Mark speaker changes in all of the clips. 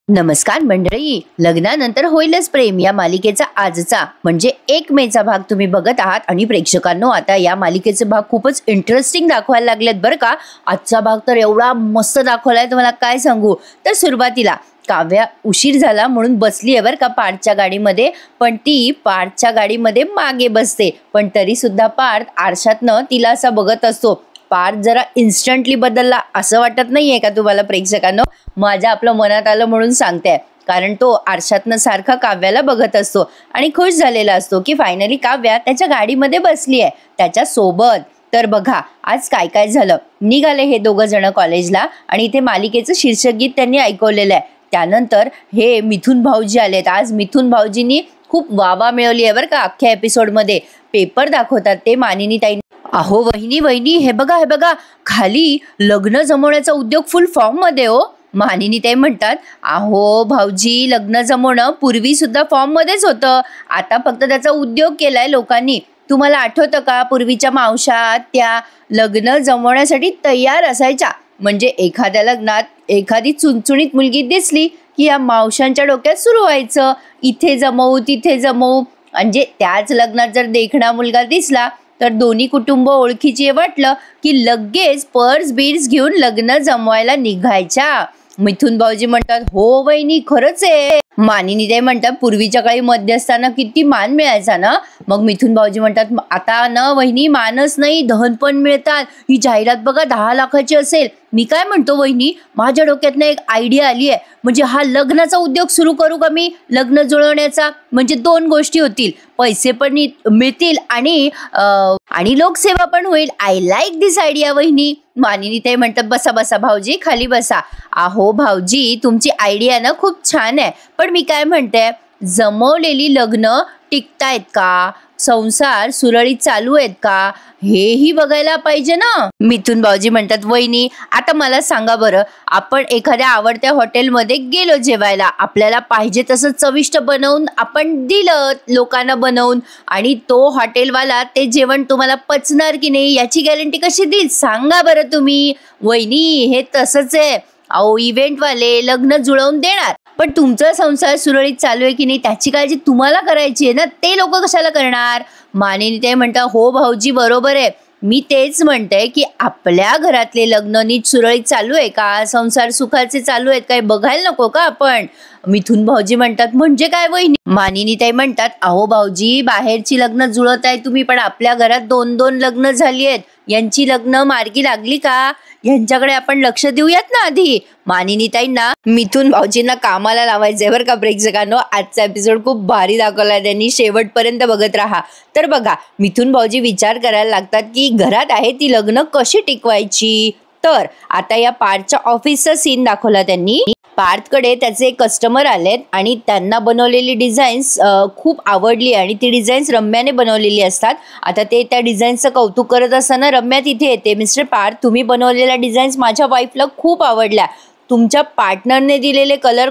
Speaker 1: नमस्कार मंडळी, लग्नानंतर होईलच प्रेम या मालिकेचा आजचा म्हणजे 1 मेचा भाग तुम्ही बघत आहात आणि प्रेक्षकांनो आता या मालिकेचे भाग खूपच इंटरेस्टिंग दाखवायला लागलेत बरं का। आजचा भाग तर एवढा मस्त दाखवलाय तुम्हाला काय सांगू। तर सुरुवातीला काव्या उशीर झाला म्हणून बसली आहे बरं का पार्थच्या गाडीमध्ये, पण ती पार्थच्या गाडीमध्ये मागे बसते, पण तरी सुद्धा पार्थ आरशातनं तिला असा बघत असतो। पार्थ जरा इन्स्टंटली बदलला असं वाटत नाहीये का तुम्हाला प्रेक्षकांनो? माझ्या आपलं मनात आलं म्हणून सांगते, कारण तो आरशातनं सारखा काव्याला बघत असतो आणि खुश झालेला असतो की फायनली काव्या त्याच्या गाडीमध्ये बसली आहे त्याच्या सोबत। तर बघा आज काय काय झालं। निघाले हे दोघं जण कॉलेजला आणि इथे मालिकेचं शीर्षक गीत त्यांनी ऐकवलेलं आहे। त्यानंतर हे मिथुन भाऊजी आलेत। आज मिथुन भाऊजींनी खूप वावा मिळवली आहे बरं का अख्ख्या एपिसोडमध्ये। पेपर दाखवतात ते मानिनी ताई। अहो वहिनी वहिनी हे बघा खाली लग्न जमवण्याचा उद्योग फुल फॉर्म मध्ये हो। मानिनी ताई म्हणतात अहो भाऊजी लग्न जमवणं पूर्वी सुद्धा फॉर्म मध्येच होतं, आता फक्त त्याचा उद्योग केलाय लोकांनी। तुम्हाला आठवतं का पूर्वीच्या मावशा त्या लग्न जमवण्यासाठी तयार असायच्या, म्हणजे एखाद्या लग्नात एखादी चुणचुणीत मुलगी दिसली की या मावशांच्या डोक्यात सुरू व्हायचं इथे जमवू तिथे जमवू। म्हणजे त्याच लग्नात जर देखणा मुलगा दिसला तर दोन्ही कुटुंब ओळखीचे वाटलं की लगेच पर्स बीर्स घेऊन लग्न जमवायला निघायच्या। मिथुन भाऊजी म्हणतात हो वहिनी खरंच आहे। मानिनी ताई म्हणतात पूर्वीच्या काळी मध्यस्थांना किती मान मिळायचा ना। मग मिथुन भाऊजी म्हणतात आता ना वहिनी मानच नाही धन पण मिळतात। ही जाहिरात बघा 10 लाखाची असेल। मी काय म्हणतो वहिनी, माझ्या डोक्यात एक आयडिया आली आहे, म्हणजे हा लग्नाचा उद्योग सुरू करू का मी, लग्न जुळवण्याचा। म्हणजे 2 गोष्टी होतील, पैसे पण मिळतील आणि लोकसेवा पण होईल। आय लाईक दिस आयडिया वहिनी। मानिनी ताई म्हणतात बसा बसा भाऊजी खाली बसा। अहो भाऊजी तुमची आयडिया ना खूप छान आहे, पण मी काय म्हणते जमवलेली लग्न टिकतायत का, संसार सुरळीत चालू आहेत का, हेही बघायला पाहिजे ना। मिथुन भाऊजी म्हणतात वहिनी आता मला सांगा बरं, आपण एखाद्या आवडत्या हॉटेलमध्ये गेलो जेवायला, आपल्याला पाहिजे तसं चविष्ट बनवून आपण दिलं लोकांना बनवून, आणि तो हॉटेलवाला ते जेवण तुम्हाला पचणार की नाही याची गॅरंटी कशी देईल सांगा बरं तुम्ही। वहिनी हे तसंच आहे, अहो इव्हेंटवाले लग्न जुळवून देणार, पण तुमचा संसार सुरळीत चालू आहे की नाही त्याची काळजी तुम्हाला करायची आहे ना, ते लोक कशाला करणार। मानिनी ताई म्हणतात हो भाऊजी बरोबर आहे, मी तेच म्हणते की आपल्या घरातले लग्न नीट सुरळीत चालू आहे का, संसार सुखाचे चालू आहेत काय बघायला नको का आपण। मिथुन भाऊजी म्हणतात म्हणजे काय वहिनी। मानिनी ताई म्हणतात अहो भाऊजी बाहेरची लग्न जुळत आहे तुम्ही, पण आपल्या घरात 2-2 लग्न झाली आहेत, यांची लग्न मार्गी लागली का, यांच्याकडे आपण लक्ष देऊयात ना आधी। मानिनी ताईंना मिथुन भाऊजींना कामाला लावायचंय बरं का प्रेक्षकांनो। आजचा एपिसोड खूप भारी दाखवलाय त्यांनी, शेवटपर्यंत बघत राहा। तर बघा मिथुन भाऊजी विचार करायला लागतात की घरात आहे ती लग्न कशी टिकवायची। तर आता या पार्थच्या ऑफिसचा सीन दाखवला त्यांनी। पार्थकडे त्याचे कस्टमर आलेत आणि त्यांना बनवलेली डिझाईन्स खूप आवडली आणि ती डिझाईन्स रम्याने बनवलेली असतात। आता ते त्या डिझाईन्सचं कौतुक करत असताना रम्या तिथे येते, मिस्टर पार्थ तुम्ही बनवलेल्या डिझाईन्स माझ्या वाईफला खूप आवडल्या, तुमच्या पार्टनरने दिलेले कलर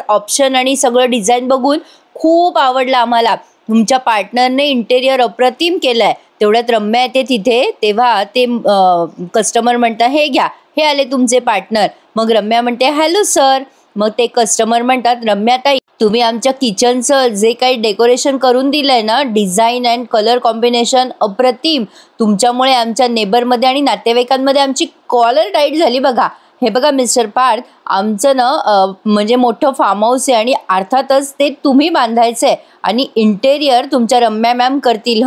Speaker 1: ऑप्शन आणि सगळं डिझाईन बघून खूप आवडलं आम्हाला, तुमच्या पार्टनरने इंटेरियर अप्रतिम केलंय। तेवढ्यात रम्या येते तिथे, तेव्हा ते कस्टमर म्हणतात हे घ्या हे आले तुमचे पार्टनर। मग रम्या म्हणते हॅलो सर। मग ते कस्टमर म्हणतात रम्या ताई तुम्ही आमच्या किचनचं जे काही डेकोरेशन करून दिलंय ना, डिझाईन अँड कलर कॉम्बिनेशन अप्रतिम, तुमच्यामुळे आमच्या नेबरमध्ये आणि नातेवाईकांमध्ये आमची कॉलर टाईट झाली बघा। हे बघा मिस्टर पार्थ आमचं ना म्हणजे मोठं फार्म हाऊस आहे आणि अर्थातच ते तुम्ही बांधायचंय आणि इंटेरियर तुमच्या रम्या मॅम करतील।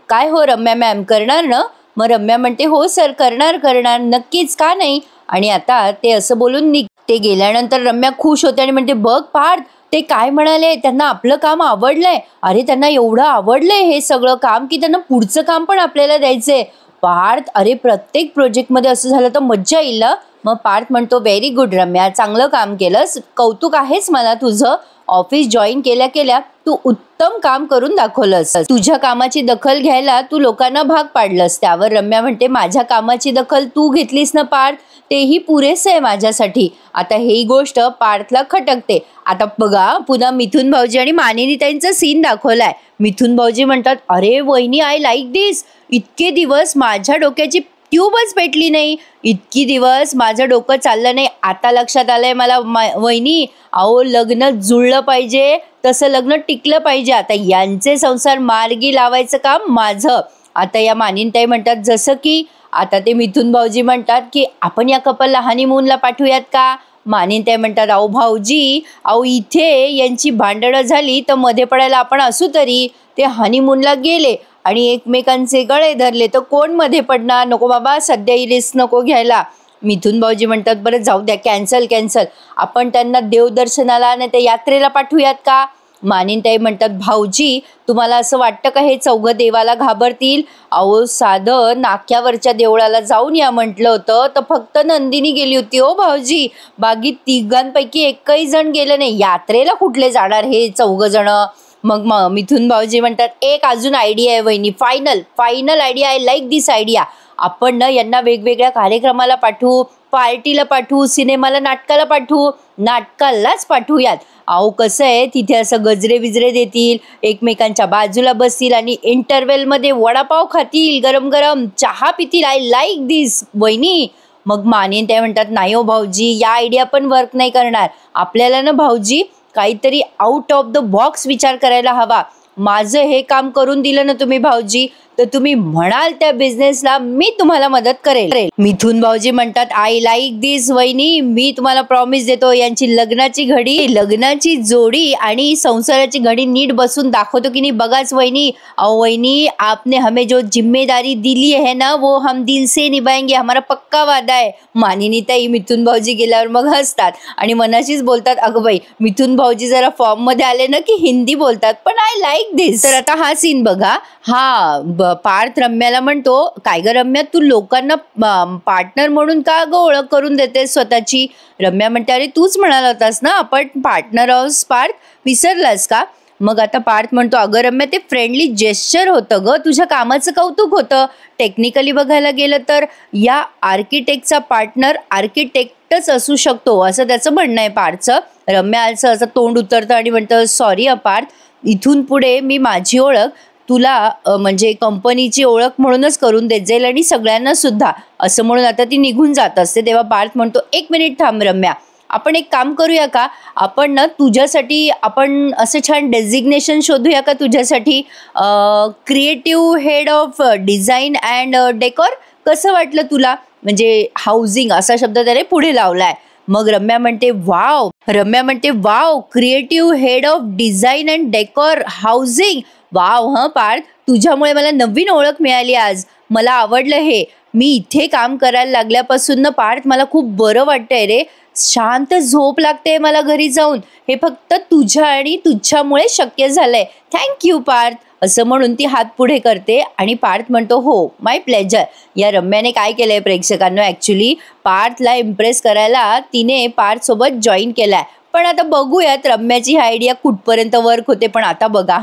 Speaker 1: काय हो रम्या मॅम करणार ना। मग रम्या म्हणते हो सर करणार नक्कीच का नाही। आणि आता ते असं बोलून ते गेल्यानंतर रम्या खुश होते आणि म्हणते बघ पार्थ ते काय म्हणाले, त्यांना आपलं काम आवडलंय। अरे त्यांना एवढं आवडलंय हे सगळं काम की त्यांना पुढचं काम पण आपल्याला द्यायचंय। पार्थ अरे प्रत्येक प्रोजेक्टमध्ये असं झालं तर मज्जा येईल ना। मग पार्थ म्हणतो व्हेरी गुड रम्या चांगलं काम केलंस, कौतुक आहेच मला तुझं। ऑफिस जॉईन केल्या केल्या तू उत्तम काम करून दाखवलंस, तुझ्या कामाची दखल घ्यायला तू लोकांना भाग पाडलंस। त्यावर रम्या म्हणते माझ्या कामाची दखल तू घेतलीस ना पार्थ, तेही पुरेसे आहे माझ्यासाठी। आता ही गोष्ट पार्थला खटकते। आता बघा पुन्हा मिथुन भाऊजी आणि मानिनी ताईंचा सीन दाखवलाय। मिथुन भाऊजी म्हणतात अरे वहिनी आय लाईक दिस, इतके दिवस माझ्या डोक्याची ट्यूबच पेटली नाही. इतकी दिवस माझं डोकं चाललं नाही. आता लक्षात आलंय मला वहिनी, अहो लग्न जुळलं पाहिजे, तसं लग्न टिकलं पाहिजे. आता यांचे संसार मार्गी लावायचं काम माझं. आता या मानिनताई म्हणतात जसं की आता ते मिथुन भाऊजी म्हणतात की आपण या कपलला हनीमूनला पाठवूयात का? मानिनताई म्हणतात अहो भाऊजी, अहो इथे यांची भांडणं झाली तर मध्ये पडायला आपण असू तरी. ते हनीमूनला गेले आणि एकमेकांचे गळे धरले तर कोण मध्ये पडणार? नको बाबा, सध्या ही रिस्क नको घ्यायला. मिथुन भाऊजी म्हणतात बरं जाऊ द्या, कॅन्सल. आपण त्यांना देवदर्शनाला नाही तर यात्रेला पाठवूयात का? मानिनताई म्हणतात भाऊजी, तुम्हाला असं वाटतं का हे चौघं देवाला घाबरतील? अहो साधं नाक्यावरच्या देवळाला जाऊन या म्हटलं होतं तर फक्त नंदिनी गेली होती हो भाऊजी. बाकी तिघांपैकी एकही जण गेलं नाही. यात्रेला कुठले जाणार हे चौघं जण? मग मिथुन भाऊजी म्हणतात एक अजून आयडिया आहे वहिनी, final idea. I like this idea. आपण ना यांना वेगवेगळ्या कार्यक्रमाला पाठवू, पार्टीला पाठवू, सिनेमाला, नाटकाला पाठवू. नाटकालाच पाठवूयात. अहो कसं आहे तिथे असं गजरे बिजरे देतील, एकमेकांच्या बाजूला बसतील आणि इंटरवेलमध्ये वडापाव खातील, गरम गरम चहा पितील. आय लाईक दिस वहिनी. मग मानिनताई म्हणतात नाही हो भाऊजी, या आयडिया पण वर्क नाही करणार. आपल्याला ना भाऊजी काहीतरी आउट ऑफ द बॉक्स विचार करायला हवा. माझं हे काम करून दिलं ना तुम्ही भाऊजी, तर तुम्ही म्हणाल त्या बिझनेसला मी तुम्हाला मदत करेल. मिथुन भाऊजी म्हणतात आय लाईक दिस वहिनी. मी तुम्हाला प्रॉमिस देतो, यांची लग्नाची जोडी आणि संसाराची घडी नीट बसून दाखवतो की नाही बघाच वहिनी. अहो वहिनी, आपने हमें जो जिम्मेदारी दिली है ना वो हम दिल से निभाएंगे, हमारा पक्का वादा है. मानिनीताई मिथुन भाऊजी गेल्यावर मग हसतात आणि मनाशीच बोलतात अगं बाई, मिथुन भाऊजी जरा फॉर्म मध्ये आले ना की हिंदी बोलतात, पण आय लाईक दिस. तर आता हा सीन बघा. हा पार्थ रम्याला म्हणतो काय ग रम्या, तू लोकांना पार्टनर म्हणून का ग ओळख करून देते स्वतःची? रम्या म्हणते अरे तूच म्हणाला होतास ना आपण पार्टनर आहोत पार्थ, विसरलास का? मग आता पार्थ म्हणतो अगं रम्या, ते फ्रेंडली जेस्चर होतं ग, तुझ्या कामाचं कौतुक होतं. टेक्निकली बघायला गेलं तर या आर्किटेक्टचा पार्टनर आर्किटेक्टच असू शकतो असं त्याचं म्हणणं आहे पार्थचं. रम्या असं तोंड उतरतं आणि म्हणतं सॉरी पार्थ, इथून पुढे मी माझी ओळख तुला म्हणजे कंपनीची ओळख म्हणूनच करून देत जाईल आणि सगळ्यांना सुद्धा असं म्हणून आता ती निघून जात असते. तेव्हा पार्थ म्हणतो एक मिनिट थांब रम्या, आपण एक काम करूया का? आपण ना तुझ्यासाठी आपण असं छान डेझिग्नेशन शोधूया का तुझ्यासाठी? Creative head of design and decor. कसं वाटलं तुला? म्हणजे हाऊसिंग असा शब्द त्याने पुढे लावलाय. मग रम्या म्हणते wow, creative head of design and decor housing. Wow Parth, तुझ्यामुळे मला नवीन ओळख मिळाली आज. मला आवडलं हे. मी इथे काम करायला लागल्यापासून ना पार्थ मला खूप बरं वाटतंय रे. शांत झोप लागते मला घरी जाऊन. हे फक्त तुझ्या आणि तुझ्यामुळे शक्य झालंय. थँक्यू पार्थ. असं म्हणून ती हात पुढे करते आणि पार्थ म्हणतो हो माय प्लेजर. या रम्याने काय केलंय प्रेक्षकांना, ऍक्च्युली पार्थला इम्प्रेस करायला तिने पार्थ सोबत जॉईन केलाय. पण आता बघूयात रम्याची ही आयडिया कुठपर्यंत वर्क होते. पण आता बघा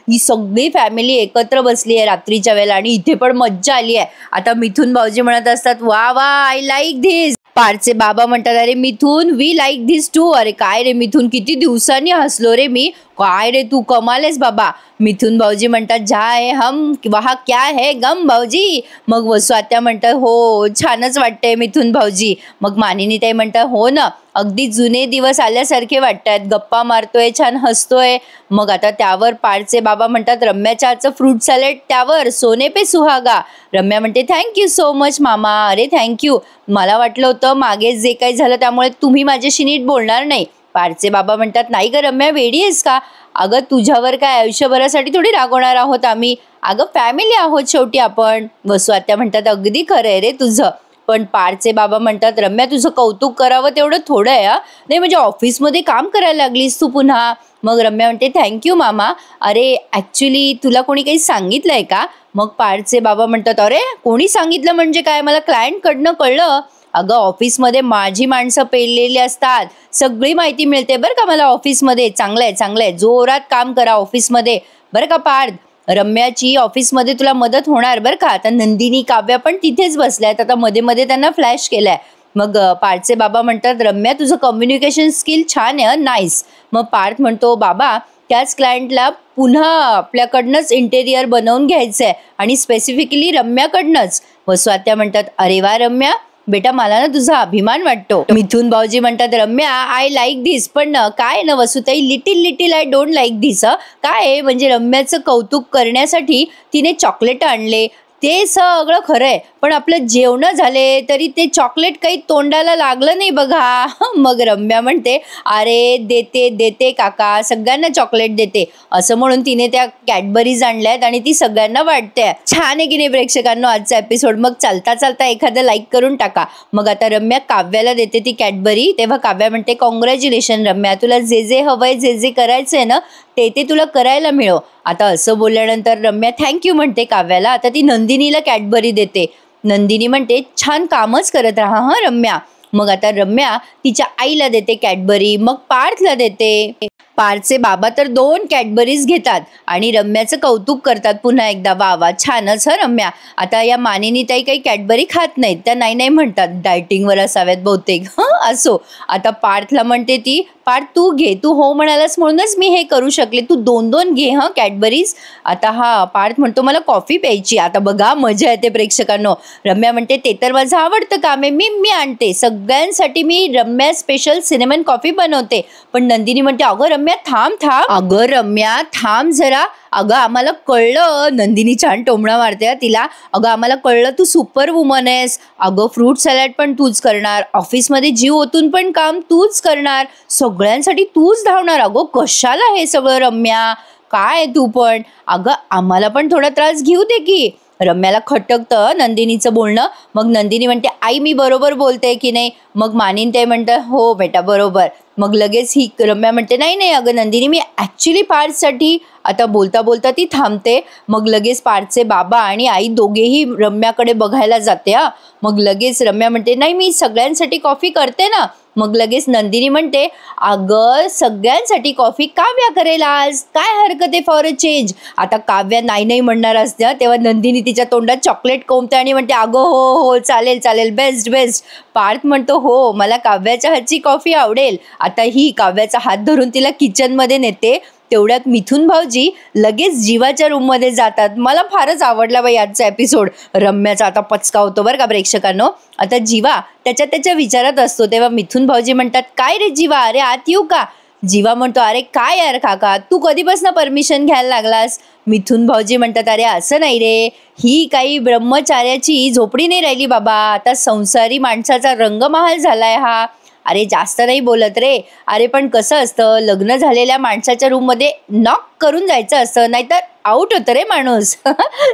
Speaker 1: ही सगळी फॅमिली एकत्र बसली आहे रात्रीच्या वेळेला आणि इथे पण मज्जा आली आहे. आता मिथुन भाऊजी म्हणत असतात वा आय लाईक धिस. पार्थचे बाबा म्हणतात अरे मिथुन वी लाईक धिस टू. अरे काय रे मिथुन, किती दिवसांनी हसलो रे मी. काय रे तू कमालेस बाबा. मिथुन भाऊजी म्हणतात जाय हम वहा क्या है गम भाऊजी. मग वसू आत्या म्हणतात हो छानच वाटतंय मिथुन भाऊजी. मग मानिनीताई म्हणतात हो ना, अगदी जुने दिवस आल्यासारखे वाटतात, गप्पा मारतोय, छान हसतोय. मग आता त्यावर पार्थचे बाबा म्हणतात रम्याच्या आजचं फ्रूट सॅलेड त्यावर सोने पे सुहागा. रम्या म्हणते थँक्यू सो मच मामा. अरे थँक्यू, मला वाटलं होतं मागे जे काही झालं त्यामुळे तुम्ही माझ्याशी नीट बोलणार नाही. पार्थचे बाबा म्हणतात नाही ग रम्या, वेडी आहेस का? अगं तुझ्यावर काय आयुष्यभरासाठी थोडी रागवणार आहोत आम्ही. अगं फॅमिली आहोत शेवटी आपण. वसू आत्या म्हणतात अगदी खरं आहे रे तुझं. पण पार्थचे बाबा म्हणतात रम्या तुझं कौतुक करावं तेवढं थोडं आहे. नाही म्हणजे ऑफिसमध्ये काम करायला लागलीस तू पुन्हा. मग रम्या म्हणते थँक्यू मामा. अरे ॲक्च्युली तुला कोणी काही सांगितलंय का? मग पार्थचे बाबा म्हणतात अरे कोणी सांगितलं म्हणजे काय, मला क्लायंटकडनं कळलं. अगं ऑफिसमध्ये माझी माणसं पेरलेली असतात, सगळी माहिती मिळते बरं का मला ऑफिसमध्ये. चांगलं आहे, जोरात काम करा ऑफिसमध्ये बरं का पार्थ. रम्याची ऑफिसमध्ये तुला मदत होणार बरं का. आता नंदिनी काव्या पण तिथेच बसल्यात. आता मध्ये मध्ये त्यांना फ्लॅश केलाय. मग पार्थचे बाबा म्हणतात रम्या तुझं कम्युनिकेशन स्किल छान आहे, नाईस. मग पार्थ म्हणतो बाबा त्याच क्लायंटला पुन्हा आपल्याकडनंच इंटेरियर बनवून घ्यायचं आहे आणि स्पेसिफिकली रम्याकडनंच. वसू आत्या म्हणतात, अरे वा रम्या, बेटा मला ना तुझा अभिमान वाटतो. मिथून भाऊजी म्हणतात, रम्या आय लाईक धिस, पण काय ना Vasutai, little little I don't like this. काय म्हणजे रम्याचं कौतुक करण्यासाठी तिने चॉकलेट आणले, ते सगळं खरंय, पण आपलं जेवण झाले तरी ते चॉकलेट काही तोंडाला लागलं नाही बघा. मग रम्या म्हणते, अरे देते देते काका, सगळ्यांना चॉकलेट देते, असं म्हणून तिने त्या कॅडबरीज आणल्यात आणि ती सगळ्यांना वाटते. छान आहे की नाही प्रेक्षकांनो आजचा एपिसोड. मग चालता चालता एखादं लाईक करून टाका. मग आता रम्या काव्याला देते ती कॅडबरी, तेव्हा काव्या म्हणते, कॉंग्रॅच्युलेशन रम्या, तुला जे जे हवंय, जे जे करायचंय ना ते तुला करायला मिळो. आता असं बोलल्यानंतर रम्या थँक्यू म्हणते काव्याला. आता ती नंदिनीला कॅडबरी देते. नंदिनी म्हणते, छान कामच करत राहा हा रम्या. मग आता रम्या तिच्या आईला देते कॅडबरी, मग पार्थला देते. पार्थचे बाबा तर 2 कॅडबरीज घेतात आणि रम्याचं कौतुक करतात पुन्हा एकदा, वा वा छानच ह रम्या. आता या मानिनी ताई काही कॅडबरी खात नाहीत, त्या नाही नाही म्हणतात, डायटिंगवर असाव्यात बहुतेक. असो. आता पार्थला म्हणते ती, पार्थ तू घे, तू हो म्हणालास म्हणूनच मी हे करू शकले, तू 2-2 घे हा कॅडबरीज. आता हा पार्थ म्हणतो, मला कॉफी प्यायची. आता बघा मजा येते प्रेक्षकांनो. रम्या म्हणते, ते तर माझं आवडतं काम आहे, मी आणते सगळ्यांसाठी, मी रम्या स्पेशल सिनेमन कॉफी बनवते. पण नंदिनी म्हणते, अगं रम्या थांब थांब, अगं रम्या थांब जरा, अगं आम्हाला कळलं. नंदिनी छान टोमणा मारते तिला. अगं आम्हाला कळलं तू सुपर वुमन आहेस. अगं फ्रूट सॅलड पण तूच करणार, ऑफिसमध्ये जीव ओतून पण काम तूच करणार, सगळ्यांसाठी तूच धावणार. अगं कशाला हे सगळं रम्या, काय तू पण, अगं आम्हाला पण थोडा त्रास घेऊ दे की. रम्याला खटकतं नंदिनीचं बोलणं. मग नंदिनी म्हणते, आई मी बरोबर बोलते की नाही. मग मानिन ते म्हणतं, हो बेटा बरोबर. मग लगेच ही रम्या म्हणते, नाही नाही अगं नंदिनी, मी ॲक्च्युली पार्थसाठी. आता बोलता बोलता ती थांबते. मग लगेच पार्थचे बाबा आणि आई दोघेही रम्याकडे बघायला जाते. मग लगेच रम्या म्हणते, नाही मी सगळ्यांसाठी कॉफी करते ना. मग लगेच नंदिनी म्हणते, अगं सगळ्यांसाठी कॉफी काव्या करेल आज, काय हरकत आहे फॉर अ चेंज. आता काव्या नाही नाही म्हणणार असते, तेव्हा नंदिनी तिच्या तोंडात चॉकलेट कोंबते आणि म्हणते, अगं हो हो चालेल चालेल, बेस्ट बेस्ट. पार्थ म्हणतो, हो मला काव्याच्या हातची कॉफी आवडेल. आता ही काव्याचा हात धरून तिला किचनमध्ये नेते. तेवढ्यात मिथून भाऊजी लगेच जीवाच्या रूममध्ये जातात. मला फारच आवडला बाई आजचा एपिसोड. रम्याचा आता पचका होतो बरं का प्रेक्षकांनो. आता जीवा त्याच्या विचारात असतो, तेव्हा मिथून भाऊजी म्हणतात, काय रे जीवा, अरे आत येऊ का. जीवा म्हणतो, अरे काय यार काका, तू कधीपासून परमिशन घ्यायला लागलास. मिथून भाऊजी म्हणतात, अरे असं नाही रे, ही काही ब्रह्मचार्याची झोपडी नाही राहिली बाबा, आता संसारी माणसाचा रंगमहाल झालाय हा. अरे जास्त नाही बोलत रे. अरे पण कसं असतं, लग्न झालेल्या माणसाच्या रूममध्ये नॉक करून जायचं असतं, नाहीतर आउट होतं रे माणूस.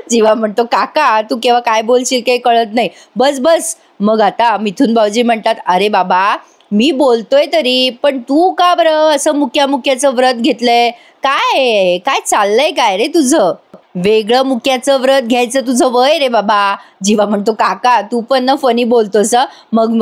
Speaker 1: जीवा म्हणतो, काका तू केव्हा काय बोलशील काही कळत नाही, बस बस. मग आता मिथून भाऊजी म्हणतात, अरे बाबा मी बोलतोय तरी, पण तू का बरं असं मुक्याचं व्रत घेतलंय, काय काय चाललंय काय रे तुझं. वेगळं मुक्याचं व्रत घ्यायचं तुझं वय रे बाबा. जीवा म्हणतो, काका तू पण ना फनी बोलतोस, मग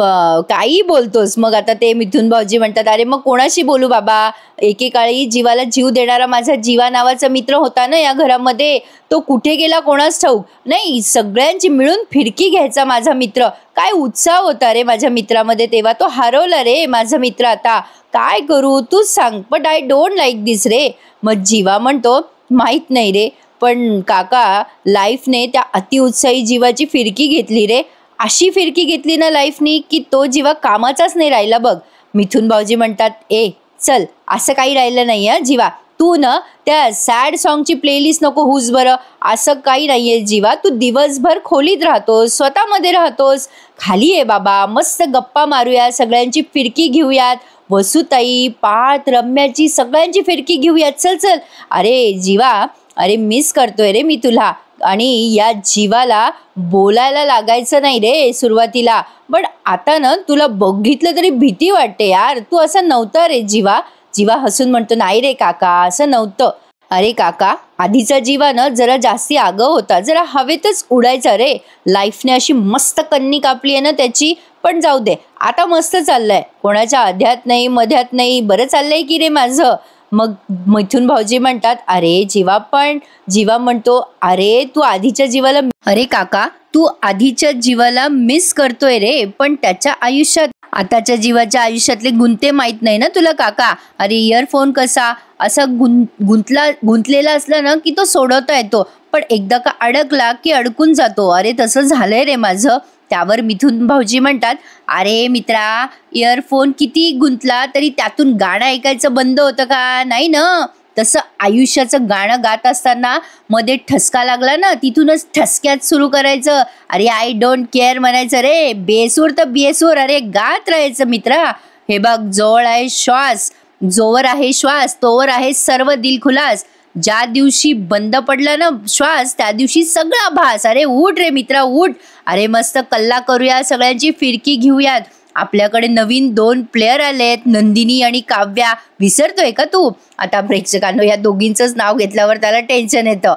Speaker 1: काही बोलतोस. मग आता ते मिथून भाऊजी म्हणतात, अरे मग कोणाशी बोलू बाबा, एकेकाळी जीवाला जीव देणारा माझा जीवा नावाचा मित्र होता ना या घरामध्ये, तो कुठे गेला कोणास ठाऊक नाही. सगळ्यांची मिळून फिरकी घ्यायचा माझा मित्र, काय उत्साह होता रे माझ्या मित्रामध्ये, तेव्हा तो हरवला रे माझा मित्र. आता काय करू तूच सांग, बट आय डोंट लाईक दिस रे. मग जीवा म्हणतो, माहीत नाही रे, पण काका लाईफने त्या अतिउत्साही जीवाची फिरकी घेतली रे. अशी फिरकी घेतली ना लाईफनी की तो जीवा कामाचाच नाही राहिला बघ. मिथून भाऊजी म्हणतात, ए चल असं काही राहिलं नाही आहे जीवा, तू ना त्या सॅड सॉन्गची प्लेलिस्ट नको हुस बरं. असं काही नाही आहे जीवा, तू दिवसभर खोलीत राहतोस, स्वतःमध्ये राहतोस, खाली आहे बाबा, मस्त गप्पा मारूया, सगळ्यांची फिरकी घेऊयात, वसुताई पार्थ रम्याची सगळ्यांची फिरकी घेऊयात, चल चल. अरे जीवा, अरे मिस करतोय रे मी तुला. आणि या जीवाला बोलायला लागायचं नाही रे सुरुवातीला, पण आता ना तुला बघितलं तरी भीती वाटते यार, तू असं नव्हतं रे जीवा. जीवा हसून म्हणतो, नाही रे काका असं नव्हतं. अरे काका आधीचा जीवा ना जरा जास्ती आगाऊ होता, जरा हवेतच उडायचा रे. लाईफने अशी मस्त कन्नी कापली आहे ना त्याची, पण जाऊ दे आता मस्त चाललंय, कोणाच्या अध्यात नाही मध्यात नाही, बरं चाललंय की रे माझं. मग मिथून भाऊजी म्हणतात, अरे जीवा पण. जीवा म्हणतो, अरे तू आधीच्या जीवाला, अरे काका तू आधीच्या जीवाला मिस करतोय रे, पण त्याच्या आयुष्यात आताच्या जीवाच्या आयुष्यातले गुंते माहित नाही ना तुला काका. अरे इयरफोन कसा असा गुंतलेला असला ना की तो सोडवता येतो, पण एकदा का अडकला की अडकून जातो. अरे तसं झालंय रे माझं. त्यावर मिथुन भाऊजी म्हणतात, अरे मित्रा, इयरफोन किती गुंतला तरी त्यातून गाणं ऐकायचं बंद होतं का? नाही ना. तसं आयुष्याचं गाणं गात असताना मध्ये ठसका लागला ना, तिथूनच ठसक्यात सुरू करायचं. अरे आय डोंट केअर म्हणायचं रे. बेसूर तर बेसूर, अरे गात राहायचं मित्रा. हे बघ, जोवर आहे श्वास तोवर आहे सर्व दिलखुलास. ज्या दिवशी बंद पडला ना श्वास त्या दिवशी सगळा भास. अरे उठ रे मित्रा उठ. अरे मस्त कल्ला करूया, सगळ्यांची फिरकी घेऊयात. आपल्याकडे नवीन 2 प्लेयर आलेत, नंदिनी आणि काव्या. विसरतोय का तू? आता प्रेक्षकांनो, या दोघींचंच नाव घेतल्यावर त्याला टेन्शन येतं.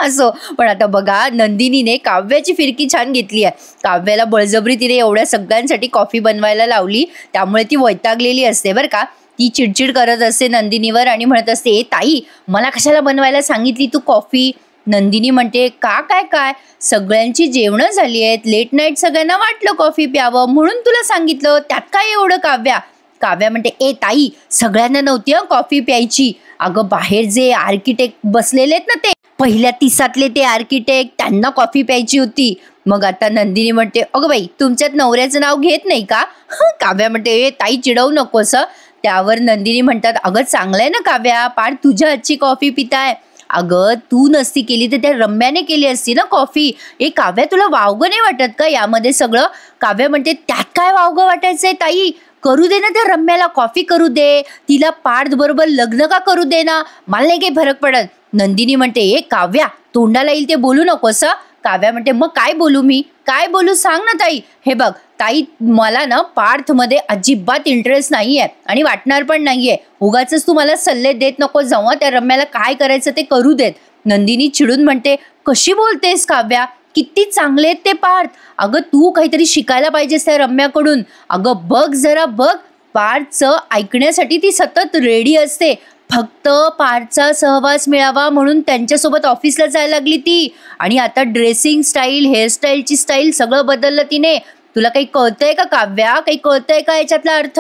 Speaker 1: असो, पण आता बघा, नंदिनीने काव्याची फिरकी छान घेतली आहे. काव्याला बळजबरी तिने एवढ्या सगळ्यांसाठी कॉफी बनवायला लावली, त्यामुळे ती वैतागलेली असते बरं का. ती चिडचिड करत असते नंदिनीवर आणि म्हणत असते, ए ताई, मला कशाला बनवायला सांगितली तू कॉफी? नंदिनी म्हणते, काय सगळ्यांची जेवणं झाली आहेत, लेट नाईट सगळ्यांना वाटलं कॉफी प्यावं म्हणून तुला सांगितलं, त्यात काय एवढं? काव्या म्हणते, ए ताई, सगळ्यांना नव्हती कॉफी प्यायची. अगं बाहेर जे आर्किटेक्ट बसलेले आहेत ना, ते पहिल्या 30तले ते आर्किटेक्ट, त्यांना कॉफी प्यायची होती. मग आता नंदिनी म्हणते, अगं बाई, तुमच्यात नवऱ्याचं नाव घेत नाही का? काव्या म्हणते, ए ताई, चिडवू नकोस. त्यावर नंदिनी म्हणतात, अगं चांगलंय ना काव्या, पार तुझ्या हातची कॉफी पिताय. अगं तू नसती केली तर त्या रम्याने केली असती ना कॉफी. ए काव्या, तुला वावगं नाही वाटत का यामध्ये सगळं? काव्या म्हणते, त्यात काय वावगं वाटायचंय ताई? करू दे ना त्या रम्याला कॉफी करू दे. तिला पार्थ बरोबर लग्न का करू दे ना, मला नाही काही फरक पडत. नंदिनी म्हणते, ए काव्या, तोंडाला येईल ते बोलू नकोस. काव्या म्हणते, मग काय बोलू मी? काय बोलू सांग ना ताई. हे बघ ताई, मला ना पार्थमध्ये अजिबात इंटरेस्ट नाहीये आणि वाटणार पण नाहीये. उगाच तू मला सल्ले देत नको जाऊ. त्या रम्याला काय करायचं ते करू देत. नंदिनी चिडून म्हणते, कशी बोलतेस काव्या? किती चांगले आहेत ते पार्थ. अगं तू काहीतरी शिकायला पाहिजेस त्या रम्याकडून. अगं बघ जरा बघ, पार्थचं ऐकण्यासाठी ती सतत रेडी असते. फक्त पार्थचा सहवास मिळावा म्हणून त्यांच्यासोबत ऑफिसला जायला लागली ती. आणि आता ड्रेसिंग स्टाईल, हेअरस्टाईलची स्टाईल सगळं बदललं तिने. तुला काही कळतंय का काव्या? काही कळतंय का याच्यातला अर्थ?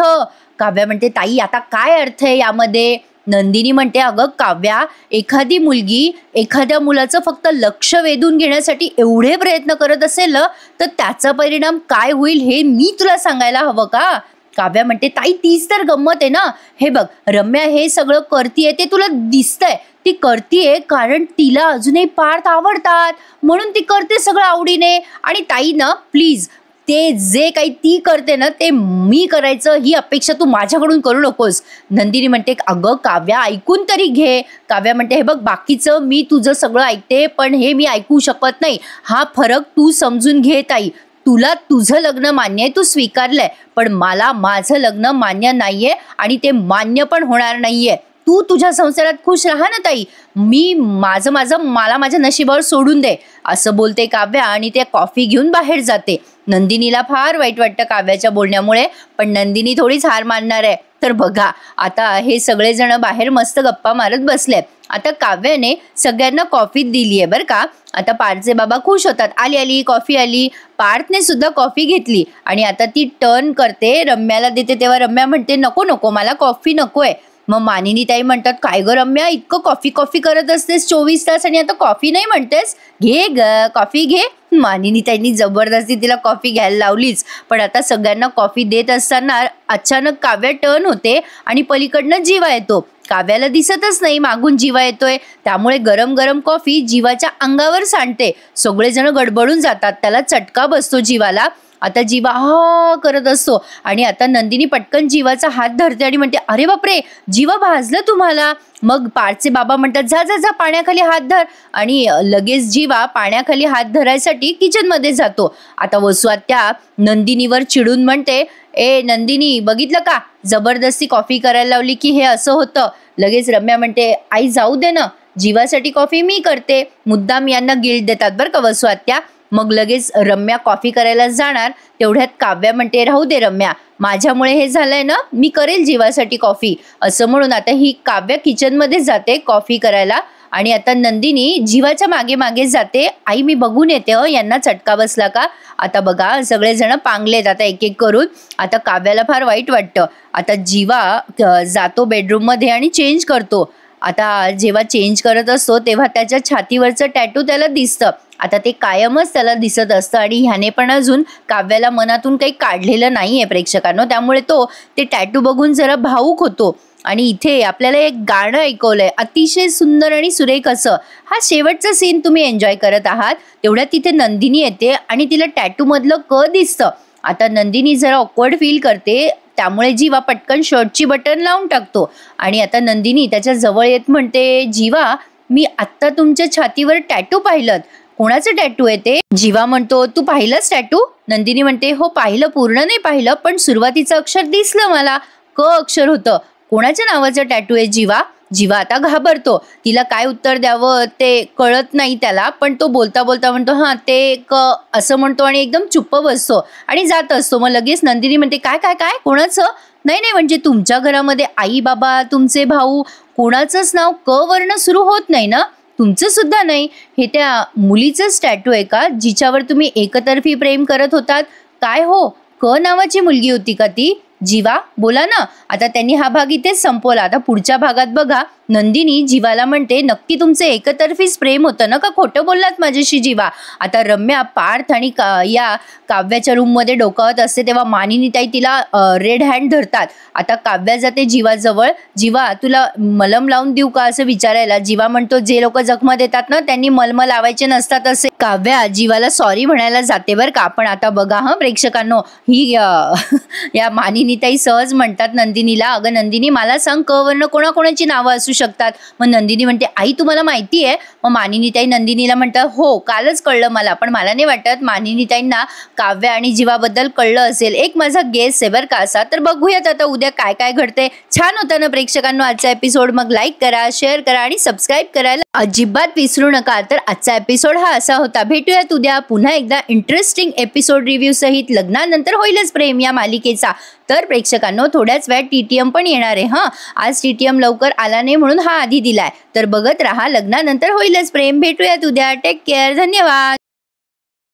Speaker 1: काव्या म्हणते, ताई, आता काय अर्थ आहे यामध्ये? नंदिनी म्हणते, अगं काव्या, एखादी मुलगी एखाद्या मुलाचं फक्त लक्ष वेधून घेण्यासाठी एवढे प्रयत्न करत असेल तर त्याचा परिणाम काय होईल हे मी तुला सांगायला हवं का? काव्या म्हणते, ताई, तीच तर गंमत आहे ना. हे बघ, रम्या हे सगळं करतीये ते तुला दिसतंय. ती करतीये कारण तिला अजूनही पार्थ आवडतात म्हणून ती करते सगळं आवडीने. आणि ताई ना, प्लीज, ते जे काही ती करते ना ते मी करायचं ही अपेक्षा तू माझ्याकडून करू नकोस. नंदिनी म्हणते, अगं काव्या, ऐकून तरी घे. काव्या म्हणते, हे बघ, बाकीचं मी तुझं सगळं ऐकते, पण हे मी ऐकू शकत नाही. हा फरक तू समजून घे ताई. तुला तुझं लग्न मान्य आहे, तू स्वीकारलंय, पण मला माझं लग्न मान्य नाहीये आणि ते मान्य पण होणार नाहीये. तू तुझ्या संसारात खुश राहा ना ताई. मला माझ्या नशिबावर सोडून दे, असं बोलते काव्या आणि ते कॉफी घेऊन बाहेर जाते. नंदिनीला फार वाईट वाटतं काव्याच्या बोलण्यामुळे, पण नंदिनी थोडीच हार मानणार आहे. तर बघा, आता हे सगळेजण बाहेर मस्त गप्पा मारत बसले. आता काव्याने सगळ्यांना कॉफी दिली आहे बरं का. आता पार्थचे बाबा खुश होतात, आली कॉफी आली. पार्थने सुद्धा कॉफी घेतली आणि आता ती टर्न करते, रम्याला देते. तेव्हा रम्या म्हणते, नको, मला कॉफी नकोय. मग मानिनी ताई म्हणतात, काय ग रम्या, इतकं कॉफी करत असतेस 24 तास आणि आता कॉफी नाही म्हणतेस? घे ग कॉफी घे. मानिनी ताईंनी जबरदस्ती तिला कॉफी घ्यायला लावलीच. पण आता सगळ्यांना कॉफी देत असताना अचानक काव्या टर्न होते आणि पलीकडनं जीवा येतो. काव्याला दिसतच नाही मागून जीवा येतोय, त्यामुळे गरम गरम कॉफी जीवाच्या अंगावर सांडते. सगळेजण गडबडून जातात, त्याला चटका बसतो जीवाला. आता जीवा हा करत असतो आणि आता नंदिनी पटकन जीवाचा हात धरते आणि म्हणते, अरे बापरे, जीवा भाजलं तुम्हाला. मग पार्थचे बाबा म्हणतात, जा पाण्याखाली हात धर. आणि लगेच जीवा पाण्याखाली हात धरायसाठी किचनमध्ये जातो. आता वसुआत्या नंदिनीवर चिडून म्हणते, ए नंदिनी, बघितलं का, जबरदस्ती कॉफी करायला लावली की हे असं होतं. लगेच रम्या म्हणते, आई जाऊ दे ना, जीवासाठी कॉफी मी करते. मुद्दाम यांना गिल्ट देतात बरं का वसुआत्या. मग लगेच रम्या कॉफी करायला जाणार, तेवढ्यात काव्या म्हणते, राहू दे रम्या, माझ्यामुळे हे झालंय ना, मी करेल जीवासाठी कॉफी. असं म्हणून आता ही काव्या किचनमध्ये जाते कॉफी करायला आणि आता नंदिनी जीवाच्या मागे मागे जाते. आई मी बघून येते यांना चटका बसला का. आता बघा सगळेजण पांगलेत आता एक एक करून. आता काव्याला फार वाईट वाटतं. आता जीवा जातो बेडरूम मध्ये आणि चेंज करतो. आता जेव्हा चेंज करत असतो तेव्हा त्याच्या छातीवरचं टॅटू त्याला दिसतं. आता ते कायमच त्याला दिसत असतं आणि ह्याने पण अजून काव्याला मनातून काही काढलेलं नाहीये प्रेक्षकांनो. त्यामुळे तो ते टॅटू बघून जरा भावूक होतो. आणि इथे आपल्याला एक गाणं ऐकवलंय अतिशय सुंदर आणि सुरेख असं. हा शेवटचा सीन तुम्ही एन्जॉय करत आहात तेवढ्यात तिथे नंदिनी येते आणि तिला टॅटू मधलं क दिसतं. आता नंदिनी जरा ऑकवर्ड फील करते. त्यामुळे जीवा पटकन शर्टची बटन लावून टाकतो आणि आता नंदिनी त्याच्या जवळ येत म्हणते, जीवा मी आत्ता तुमच्या छातीवर टॅटू पाहिलं. कोणाचं टॅटू आहे ते. जीवा म्हणतो, तू पाहिलंस टॅटू. नंदिनी म्हणते, हो पाहिलं, पूर्ण नाही पाहिलं पण सुरुवातीचं अक्षर दिसलं मला. क अक्षर होतं. कोणाच्या नावाचं टॅटू आहे जीवा. जीवा आता घाबरतो. तिला काय उत्तर द्यावं ते कळत नाही त्याला. पण तो बोलता बोलता म्हणतो हा ते क असं म्हणतो आणि एकदम चुप्प बसतो आणि जात असतो. मग लगेच नंदिनी म्हणते, काय काय काय कोणाचं. नाही नाही म्हणजे तुमच्या घरामध्ये आई बाबा तुमचे भाऊ कोणाचंच नाव क वर्ण सुरू होत नाही ना. तुमचं सुद्धा नाही. हे त्या मुलीचंच टॅटू आहे का जिच्यावर तुम्ही एकतर्फी प्रेम करत होतात. काय हो क नावाची मुलगी होती का ती. जीवा बोला ना. आता त्यांनी हा भाग इथेच संपवला. आता पुढच्या भागात बघा नंदिनी जीवाला म्हणते, नक्की तुमचं एकतर्फीच प्रेम होतं ना का खोटं बोललात माझ्याशी जीवा. आता रम्या पार्थ आणि या काव्याच्या रूम मध्ये डोकावत असते तेव्हा मानिनी ताई तिला रेड हँड धरतात. आता काव्या जाते जीवाजवळ. जीवा तुला मलम लावून देऊ का असं विचारायला. जीवा म्हणतो, जे लोक जखमा देतात ना त्यांनी मलम लावायचे नसतात असे. काव्या जीवाला सॉरी म्हणायला जाते बरं का. पण आता बघा प्रेक्षकांनो ही या मानिनी ताई सहज म्हणतात नंदिनीला, अगं नंदिनी मला सांग क वर्ण कोणाकोणाची नावं असू शकतात. मग नंदिनी म्हणते, आई तुम्हाला माहिती आहे. मग मानिनी ताई नंदिनीला म्हणतात, हो कालच कळलं मला. पण मला नाही वाटत मानिनी ताईंना काव्या आणि जीवाबद्दल कळलं असेल. एक माझा गेस आहे बरं का असा. तर बघूयात आता उद्या काय काय घडते. छान होता ना प्रेक्षकांनो आजचा एपिसोड. मग लाईक करा, शेअर करा आणि सबस्क्राईब करायला अजिबात विसरू नका. तर आजचा एपिसोड हा असा होता. भेटूयात उद्या पुन्हा एकदा इंटरेस्टिंग एपिसोड रिव्ह्यू सहित लग्नानंतर होईलच प्रेम या मालिकेचा. तर प्रेक्षकांनो थोड्याच वेळात TTM पण येणार आहे. आज TTM लवकर आला नाही म्हणून हा आधी दिलाय. तर बघत राहा लग्नानंतर होईलच प्रेम. भेटूयात उद्या. Take care. धन्यवाद.